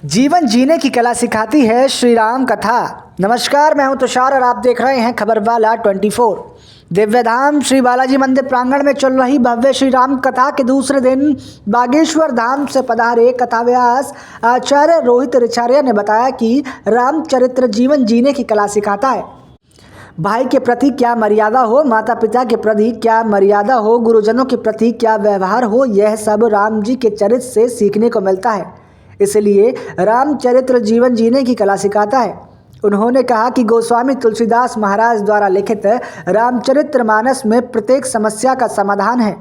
जीवन जीने की कला सिखाती है श्री राम कथा। नमस्कार, मैं हूं तुषार और आप देख रहे हैं खबरवाला 24। दिव्यधाम श्री बालाजी मंदिर प्रांगण में चल रही भव्य श्री राम कथा के दूसरे दिन बागेश्वर धाम से पधारे कथाव्यास आचार्य रोहित रिचार्य ने बताया कि रामचरित्र जीवन जीने की कला सिखाता है। भाई के प्रति क्या मर्यादा हो, माता पिता के प्रति क्या मर्यादा हो, गुरुजनों के प्रति क्या व्यवहार हो, यह सब राम जी के चरित्र से सीखने को मिलता है। इसलिए रामचरित्र जीवन जीने की कला सिखाता है। उन्होंने कहा कि गोस्वामी तुलसीदास महाराज द्वारा लिखित रामचरितमानस में प्रत्येक समस्या का समाधान है।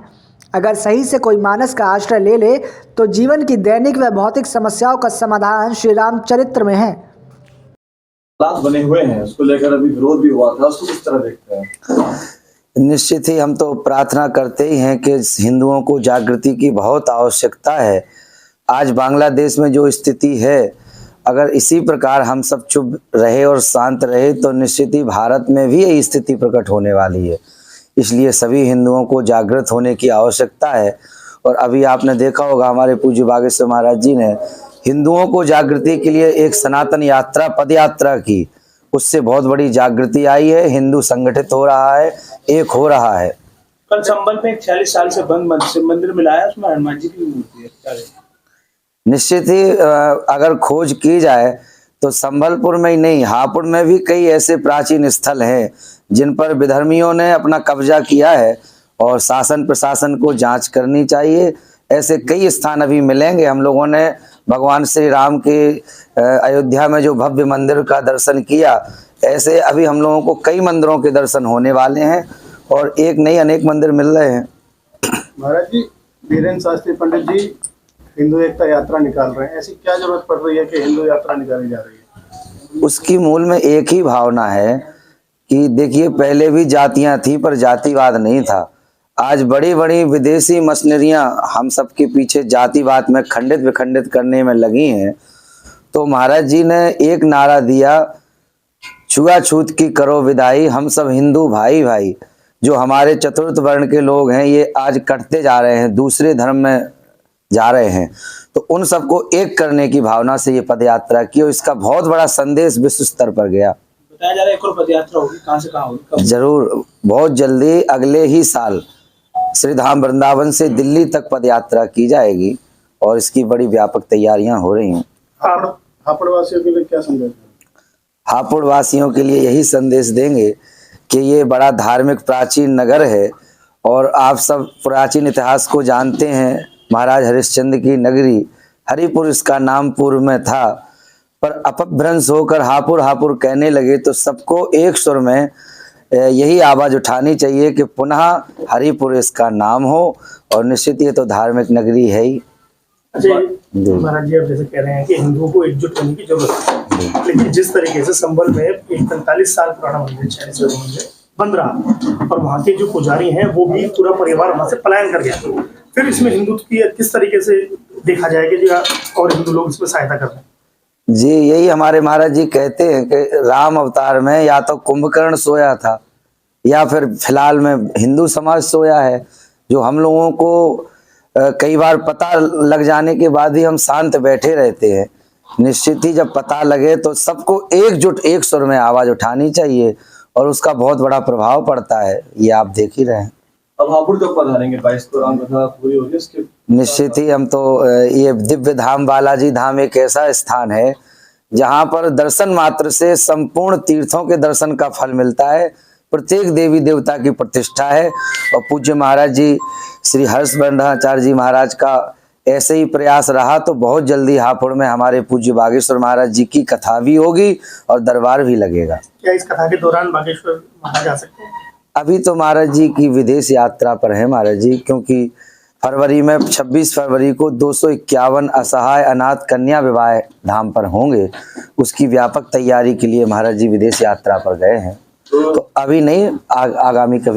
अगर सही से कोई मानस का आश्रय ले ले तो जीवन की दैनिक व भौतिक समस्याओं का समाधान श्री रामचरित्र में है। बने हुए हैं, उसको लेकर अभी विरोध भी हुआ था, उसको किस तरह देखते हैं? निश्चित ही हम तो प्रार्थना करते ही हैं कि हिंदुओं को जागृति की बहुत आवश्यकता है। आज बांग्लादेश में जो स्थिति है, अगर इसी प्रकार हम सब चुप रहे और शांत रहे तो निश्चित ही भारत में भी यही स्थिति प्रकट होने वाली है। इसलिए सभी हिंदुओं को जागृत होने की आवश्यकता है। और अभी आपने देखा होगा हमारे पूज्य बागेश्वर महाराज जी ने हिंदुओं को जागृति के लिए एक सनातन यात्रा पद यात्रा की, उससे बहुत बड़ी जागृति आई है। हिंदू संगठित हो रहा है, एक हो रहा है। कल संबल में एक 40 साल से बंद मंदिर मिला है, उसमें हनुमान जी की मूर्ति है। निश्चित ही अगर खोज की जाए तो संबलपुर में ही नहीं, हापुड़ में भी कई ऐसे प्राचीन स्थल हैं जिन पर विधर्मियों ने अपना कब्जा किया है और शासन प्रशासन को जांच करनी चाहिए। ऐसे कई स्थान अभी मिलेंगे। हम लोगों ने भगवान श्री राम के अयोध्या में जो भव्य मंदिर का दर्शन किया, ऐसे अभी हम लोगों को कई मंदिरों के दर्शन होने वाले हैं और एक नहीं अनेक मंदिर मिल रहे हैं। महाराज जी, वीरेंद्र शास्त्री पंडित जी हिंदू एकता यात्रा निकाल रहे हैं, ऐसी क्या जरूरत पड़ रही है कि हिंदू यात्रा निकाली जा रही है? उसकी मूल में एक ही भावना है कि देखिए, पहले भी जातियां थी पर जातिवाद नहीं था। आज बड़ी बड़ी विदेशी मशीनरियां हम सबके पीछे जातिवाद में खंडित विखंडित करने में लगी हैं। तो महाराज जी ने एक नारा दिया, छुआछूत की करो विदाई, हम सब हिंदू भाई भाई। जो हमारे चतुर्थ वर्ण के लोग हैं ये आज कटते जा रहे हैं, दूसरे धर्म में जा रहे हैं, तो उन सबको एक करने की भावना से ये पद यात्रा की और इसका बहुत बड़ा संदेश विश्व स्तर पर गया। बताया जा रहा है एक और पद यात्रा होगी, कहां से कहां होगी? जरूर, बहुत जल्दी अगले ही साल श्री धाम वृंदावन से दिल्ली तक पद यात्रा की जाएगी और इसकी बड़ी व्यापक तैयारियां हो रही हैं। हापुड़ वासियों के लिए क्या संदेश है? हापुड़ वासियों के लिए यही संदेश देंगे कि ये बड़ा धार्मिक प्राचीन नगर है और आप सब प्राचीन इतिहास को जानते हैं। महाराज हरिश्चंद्र की नगरी हरिपुर, इसका नाम पूर्व में था, पर अपभ्रंश होकर हापुड़ हापुड़ कहने लगे तो सबको एक सुर में यही आवाज उठानी चाहिए कि पुनः हरिपुर इसका नाम हो। और निश्चित ये तो धार्मिक नगरी है ही। महाराज जी, आप जैसे कह रहे हैं कि हिंदुओं को एकजुट होने की जरूरत है, लेकिन जिस तरीके से संबल में एक 45 साल पुराना मंदिर, 40 मंदिर बंद रहा और वहाँ के जो पुजारी हैं वो भी पूरा परिवार वहाँ से पलायन कर गया, फिर इसमें हिंदुत्व की किस तरीके से देखा जाएगा और हिंदू लोग इसमें सहायता कर रहे हैं? जी, यही हमारे महाराज जी कहते हैं कि राम अवतार में या तो कुंभकर्ण सोया था या फिर फिलहाल में हिंदू समाज सोया है। जो हम लोगों को कई बार पता लग जाने के बाद ही हम शांत बैठे रहते हैं। निश्चित ही जब पता लगे तो सबको एकजुट एक सुर में आवाज उठानी चाहिए और उसका बहुत बड़ा प्रभाव पड़ता है, ये आप देख ही रहे हैं। अब हापुड़ कब पधारेंगे? 22 को राम कथा पूरी होगी इसके? निश्चित ही हम तो ये दिव्य धाम बालाजी धाम एक ऐसा स्थान है जहाँ पर दर्शन मात्र से संपूर्ण तीर्थों के दर्शन का फल मिलता है। प्रत्येक देवी देवता की प्रतिष्ठा है और पूज्य महाराज जी श्री हर्षवर्धनाचार्य जी महाराज का ऐसे ही प्रयास रहा तो बहुत जल्दी हापुड़ में हमारे पूज्य बागेश्वर महाराज जी की कथा भी होगी और दरबार भी लगेगा। क्या इस कथा के दौरान बागेश्वर महाराज आ सकते हैं? अभी तो महाराज जी की विदेश यात्रा पर है महाराज जी, क्योंकि फरवरी में 26 फरवरी को 251 असहाय अनाथ कन्या विवाह धाम पर होंगे। उसकी व्यापक तैयारी के लिए महाराज जी विदेश यात्रा पर गए हैं, तो अभी नहीं, आगामी कभी